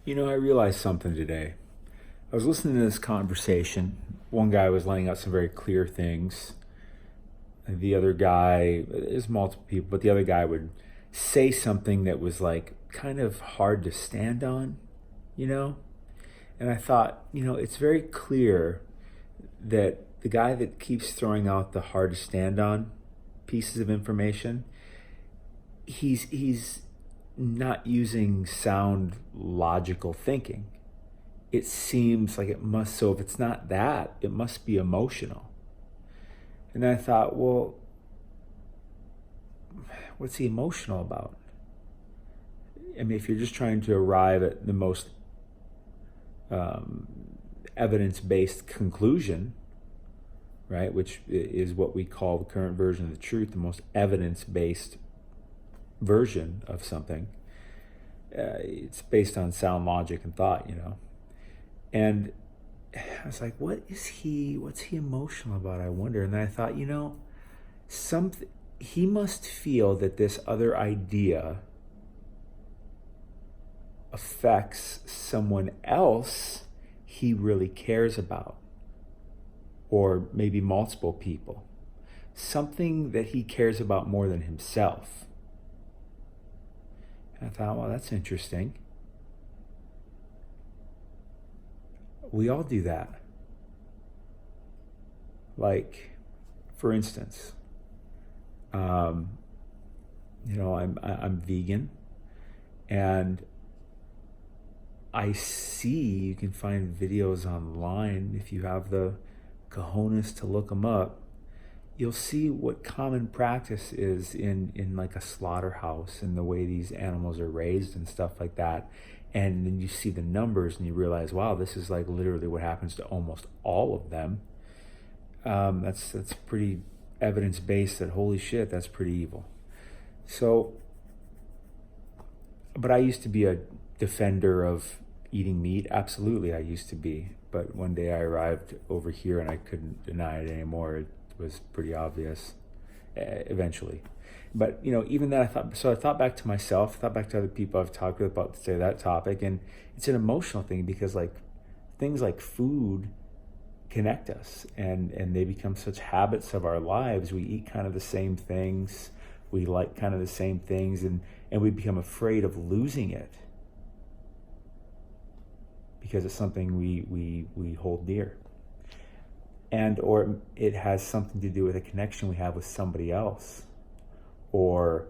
I realized something today. I was listening to this conversation. One guy was laying out some very clear things. And the other guy, there's multiple people, but the other guy would say something that was like kind of hard to stand on, you know? And I thought, it's very clear that the guy that keeps throwing out the hard to stand on pieces of information, he's not using sound logical thinking. It seems like it must, so if it's not that, it must be emotional. And I thought, well, what's he emotional about? I mean, if you're just trying to arrive at the most evidence-based conclusion, right, which is what we call the current version of the truth, the most evidence-based version of something, it's based on sound logic and thought, And I was like, what's he emotional about, I wonder? And then I thought, he must feel that this other idea affects someone else he really cares about, or maybe multiple people, something that he cares about more than himself. And I thought, well, that's interesting. We all do that. Like, for instance, I'm vegan, and I see you can find videos online if you have the cojones to look them up. You'll see what common practice is in like a slaughterhouse and the way these animals are raised and stuff like that. And then you see the numbers and you realize, wow, this is like literally what happens to almost all of them. That's pretty evidence-based that, holy shit, that's pretty evil. So, but I used to be a defender of eating meat. Absolutely, I used to be. But one day I arrived over here and I couldn't deny it anymore. It was pretty obvious eventually. But, even then I thought back to myself, thought back to other people I've talked with about, say, that topic. And it's an emotional thing because like things like food connect us and they become such habits of our lives. We eat kind of the same things. We like kind of the same things and we become afraid of losing it because it's something we hold dear. And or it has something to do with a connection we have with somebody else, or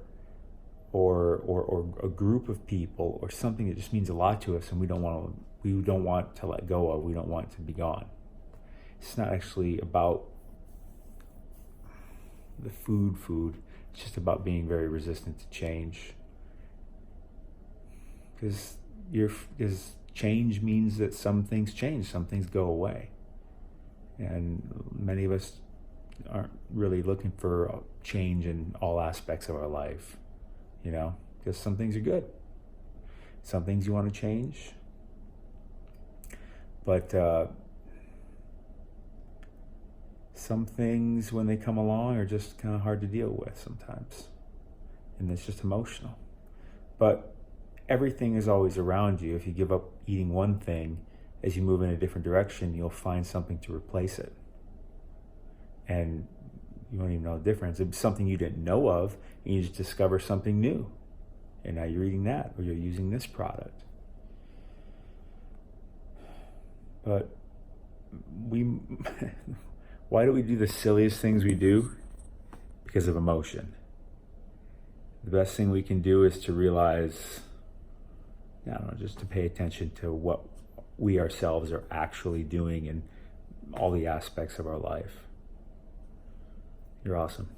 a group of people, or something that just means a lot to us, and we don't want to let go of. We don't want it to be gone. It's not actually about the food. It's just about being very resistant to change, because change means that some things change, some things go away. And many of us aren't really looking for change in all aspects of our life, because some things are good. Some things you want to change. But some things, when they come along, are just kind of hard to deal with sometimes. And it's just emotional. But everything is always around you. If you give up eating one thing, as you move in a different direction, you'll find something to replace it. And you won't even know the difference. It's something you didn't know of, and you just discover something new. And now you're eating that, or you're using this product. But why do we do the silliest things we do? Because of emotion. The best thing we can do is to realize, just to pay attention to what we ourselves are actually doing in all the aspects of our life. You're awesome.